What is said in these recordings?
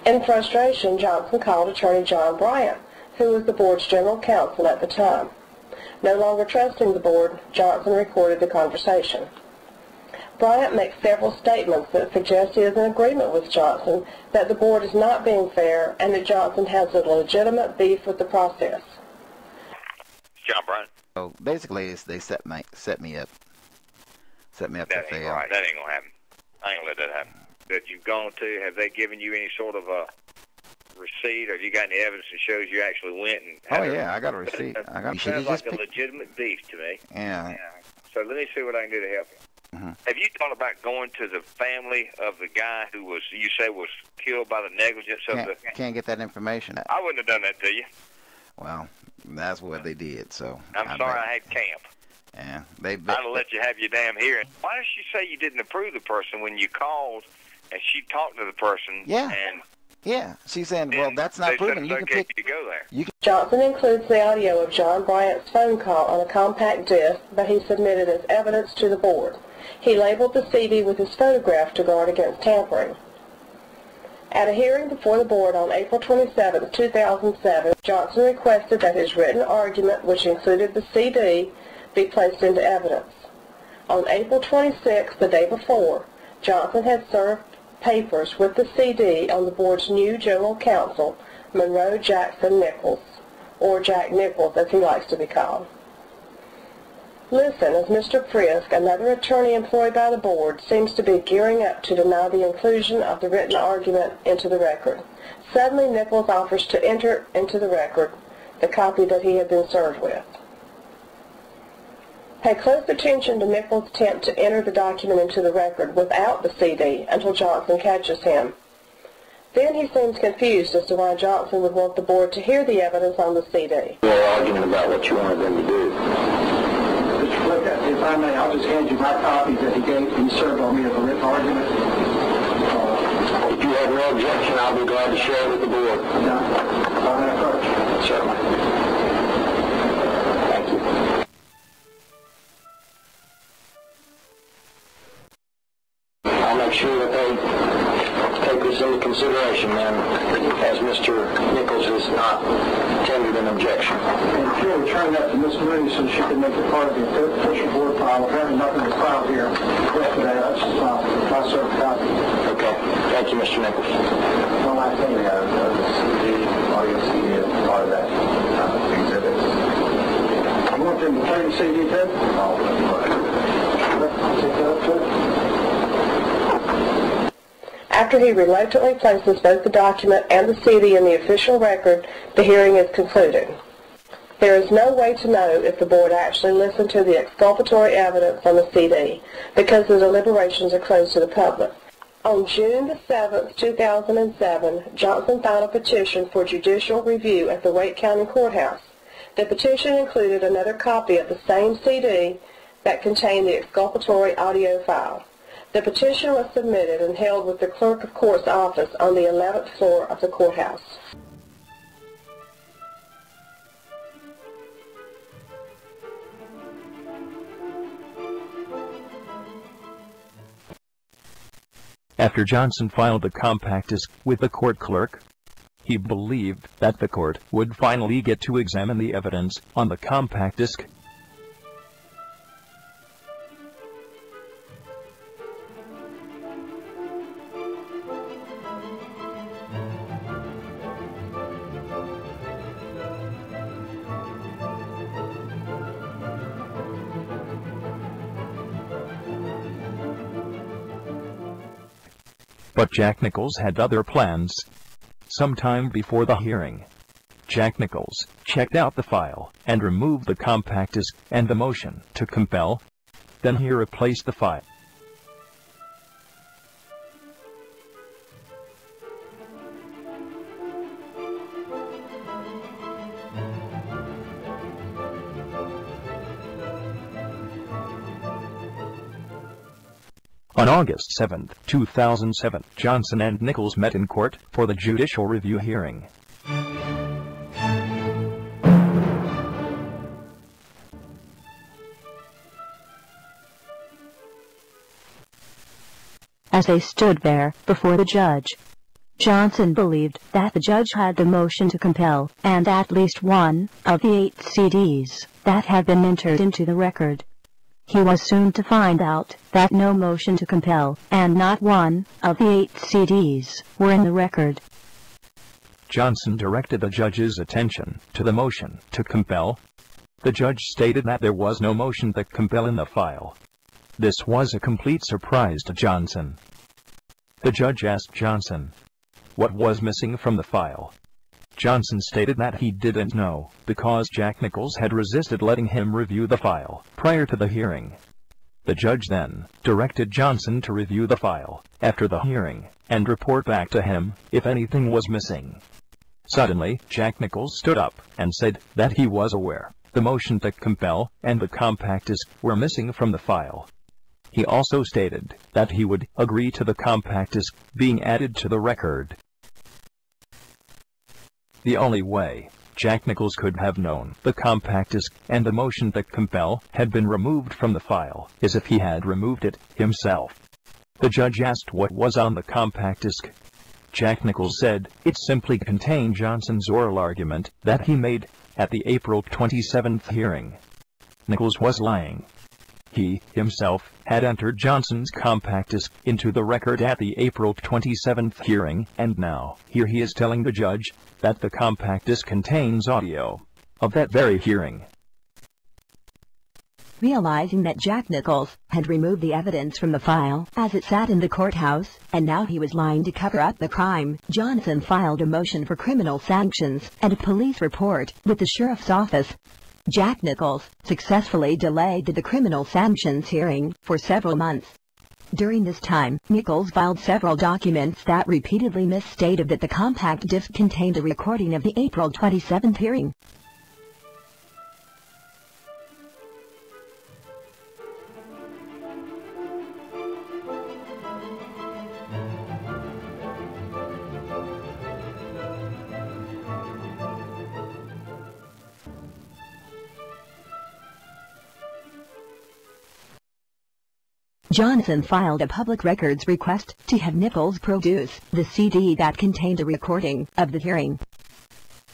In frustration, Johnson called attorney John Bryant, who was the board's general counsel at the time. No longer trusting the board, Johnson recorded the conversation. Bryant makes several statements that suggest he is in agreement with Johnson that the board is not being fair and that Johnson has a legitimate beef with the process. John Bryant. So basically, they set me up. Set me up to fail. Right. That ain't gonna happen. I ain't gonna let that happen. That you've gone to, have they given you any sort of a receipt, or have you got any evidence that shows you actually went and... Oh, yeah, I got a receipt. Sounds like a legitimate beef to me. Yeah. So let me see what I can do to help you. Mm-hmm. Have you thought about going to the family of the guy who was, you say, was killed by the negligence of the... Can't get that information. I wouldn't have done that to you. Well, that's what they did, so... I'm sorry I had camp. Yeah, I'd have let you have your damn hearing. Why did she say you didn't approve the person when you called and she talked to the person? Yeah. And yeah, she's saying, well, that's not proven. You can pick to go there. Johnson includes the audio of John Bryant's phone call on a compact disc that he submitted as evidence to the board. He labeled the CD with his photograph to guard against tampering. At a hearing before the board on April 27, 2007, Johnson requested that his written argument, which included the CD, be placed into evidence. On April 26, the day before, Johnson had served papers with the CD on the board's new general counsel, Monroe Jackson Nichols, or Jack Nichols as he likes to be called. Listen, as Mr. Frisk, another attorney employed by the board, seems to be gearing up to deny the inclusion of the written argument into the record. Suddenly, Nichols offers to enter into the record the copy that he had been served with. Pay close attention to Nichols' attempt to enter the document into the record without the CD until Johnson catches him. Then he seems confused as to why Johnson would want the board to hear the evidence on the CD. You're arguing about what you wanted them to do. Mr. Flick, if I may, I'll just hand you my copy that he served on me as a written argument. If you have no objection, I'll be glad to share it with the board. No, on that approach. Certainly. Thank you. I'll make sure that they take this into consideration then, as Mr. Nichols has not tendered an objection. And if you'll return that to Ms. Mooney so she can make it part of the official board file, apparently nothing was filed here yesterday. That's just my served copy. Okay. Thank you, Mr. Nichols. One last thing we have, the CD, audio CD is part of that exhibit. You want them to play the CD too? I'll take that up too. After he reluctantly places both the document and the CD in the official record, the hearing is concluded. There is no way to know if the board actually listened to the exculpatory evidence on the CD because the deliberations are closed to the public. On June 7, 2007, Johnson filed a petition for judicial review at the Wake County Courthouse. The petition included another copy of the same CD that contained the exculpatory audio file. The petition was submitted and held with the clerk of court's office on the 11th floor of the courthouse. After Johnson filed the compact disc with the court clerk, he believed that the court would finally get to examine the evidence on the compact disc. But Jack Nichols had other plans. Sometime before the hearing, Jack Nichols checked out the file and removed the compact disc and the motion to compel. Then he replaced the file. On August 7, 2007, Johnson and Nichols met in court for the judicial review hearing. As they stood there before the judge, Johnson believed that the judge had the motion to compel, and at least one of the 8 CDs that had been entered into the record. He was soon to find out that no motion to compel, and not one of the 8 CDs, were in the record. Johnson directed the judge's attention to the motion to compel. The judge stated that there was no motion to compel in the file. This was a complete surprise to Johnson. The judge asked Johnson what was missing from the file. Johnson stated that he didn't know, because Jack Nichols had resisted letting him review the file prior to the hearing. The judge then directed Johnson to review the file after the hearing and report back to him if anything was missing. Suddenly, Jack Nichols stood up and said that he was aware the motion to compel and the compact disc were missing from the file. He also stated that he would agree to the compact disc being added to the record. The only way Jack Nichols could have known the compact disc and the motion to compel had been removed from the file is if he had removed it himself. The judge asked what was on the compact disc. Jack Nichols said it simply contained Johnson's oral argument that he made at the April 27th hearing. Nichols was lying. He, himself, had entered Johnson's compact disc into the record at the April 27th hearing, and now, here he is telling the judge that the compact disc contains audio of that very hearing. Realizing that Jack Nichols had removed the evidence from the file as it sat in the courthouse, and now he was lying to cover up the crime, Johnson filed a motion for criminal sanctions and a police report with the sheriff's office. Jack Nichols successfully delayed the criminal sanctions hearing for several months. During this time, Nichols filed several documents that repeatedly misstated that the compact disc contained a recording of the April 27th hearing. Johnson filed a public records request to have Nichols produce the CD that contained a recording of the hearing.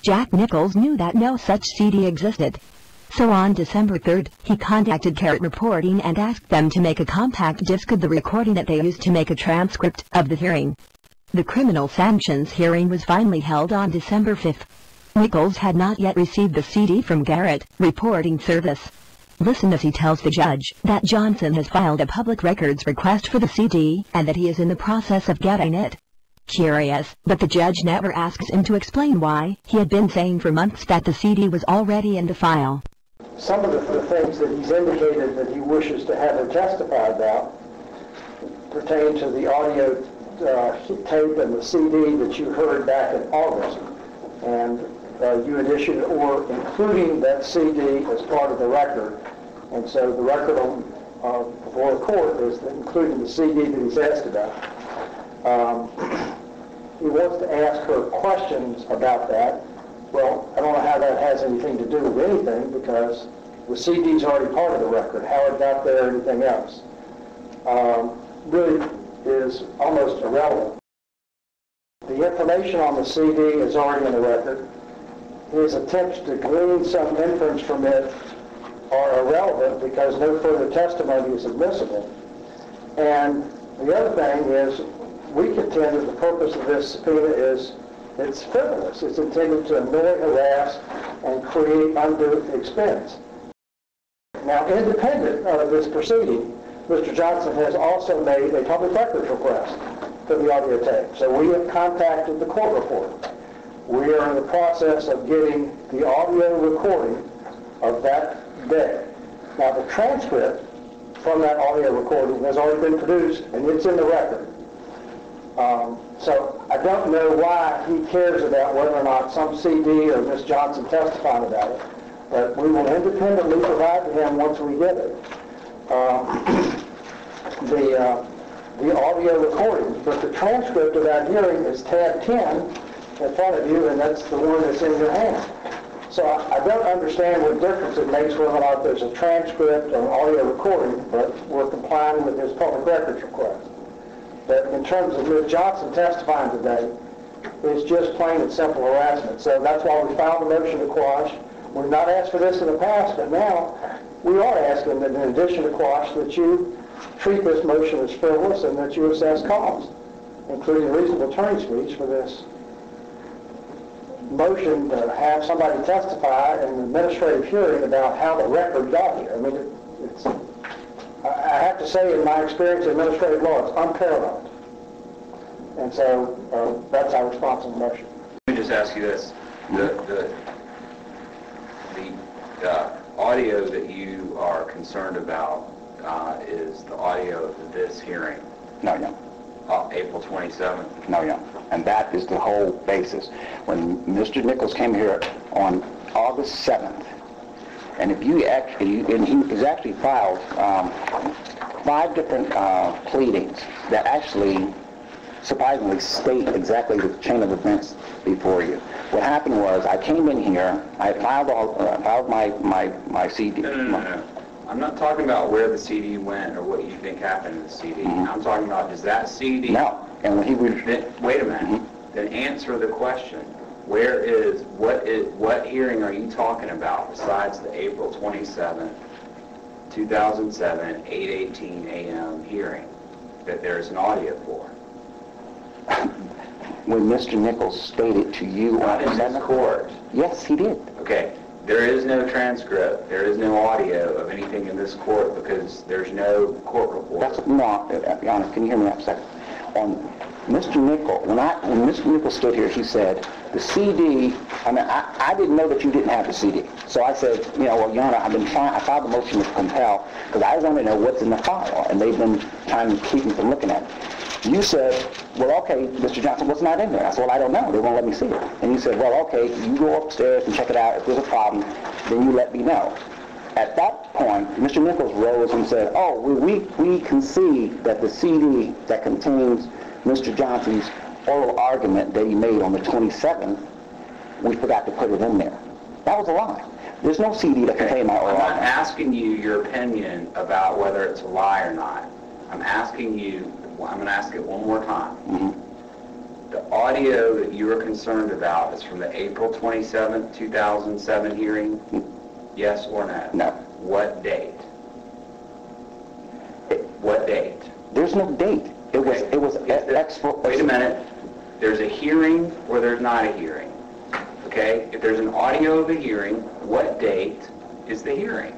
Jack Nichols knew that no such CD existed. So on December 3rd, he contacted Carrot Reporting and asked them to make a compact disc of the recording that they used to make a transcript of the hearing. The criminal sanctions hearing was finally held on December 5th. Nichols had not yet received the CD from Garrett Reporting Service. Listen as he tells the judge that Johnson has filed a public records request for the CD and that he is in the process of getting it. Curious, but the judge never asks him to explain why he had been saying for months that the CD was already in the file. Some of the things that he's indicated that he wishes to have him testify about pertain to the audio tape and the CD that you heard back in August. And you had issued, or including that CD as part of the record. And so the record before the court is including the CD that he's asked about. He wants to ask her questions about that. Well, I don't know how that has anything to do with anything, because the CD's already part of the record. How it got there or anything else really is almost irrelevant. The information on the CD is already in the record. His attempts to glean some inference from it are irrelevant because no further testimony is admissible. And the other thing is, we contend that the purpose of this subpoena is it's frivolous. It's intended to annoy, harass, and create undue expense. Now, independent of this proceeding, Mr. Johnson has also made a public records request for the audio tape. So we have contacted the court reporter. We are in the process of getting the audio recording of that day. Now, the transcript from that audio recording has already been produced, and it's in the record. So I don't know why he cares about whether or not some CD or Ms. Johnson testified about it, but we will independently provide to him once we get it. The audio recording, but the transcript of that hearing is tab 10 in front of you, and that's the one that's in your hand. So I don't understand what difference it makes whether or not there's a transcript or an audio recording, but we're complying with his public records request. But in terms of Ms. Johnson testifying today, It's just plain and simple harassment. So that's why we filed a motion to quash. We've not asked for this in the past, but now we are asking that in addition to quash, that you treat this motion as frivolous and that you assess costs, including reasonable attorney's fees for this motion to have somebody testify in an administrative hearing about how the record got here. I mean, I have to say, in my experience in administrative law, it's unparalleled. And so that's our response to the motion. Let me just ask you this. The audio that you are concerned about is the audio of this hearing. No, young. April 27th. No, young. And that is the whole basis. When Mr. Nichols came here on August 7th, and if you actually, and he has actually filed 5 different pleadings that actually surprisingly state exactly the chain of events before you. What happened was, I came in here, I filed my CD. No. I'm not talking about where the CD went or what you think happened to the CD. I'm talking about, does that CD... No. And when he was... Wait a minute. Then answer the question. What hearing are you talking about besides the April 27th, 2007, 8:18 a.m. hearing that there's an audio for? When Mr. Nichols stated to you... Not in this court. Yes, he did. Okay. There is no transcript. There is no audio of anything in this court because there's no court report. That's no, be honest, can you hear me for a second? On Mr. Nichols, when Mr. Nichols stood here, he said, the CD, I mean, I didn't know that you didn't have the CD. So I said, you know, well, Your Honor, I filed the motion to compel because I want to know what's in the file, and they've been trying to keep me from looking at it. You said, well, okay, Mr. Johnson, what's not in there? I said, well, I don't know. They won't let me see it. And you said, well, okay, you go upstairs and check it out. If there's a problem, then you let me know. At that point, Mr. Nichols rose and said, oh, we concede that the CD that contains Mr. Johnson's oral argument that he made on the 27th, we forgot to put it in there. That was a lie. There's no CD that contained my oral argument. I'm not asking you your opinion about whether it's a lie or not. I'm asking you, I'm going to ask it one more time. The audio that you are concerned about is from the April 27th, 2007 hearing? Yes or no? No. What date? What date? There's no date. It was Wait a minute. There's a hearing or there's not a hearing. Okay? If there's an audio of a hearing, what date is the hearing?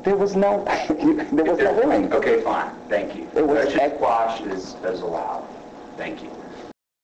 There was no hearing. Okay, fine. Thank you. It was quashed as allowed. Thank you.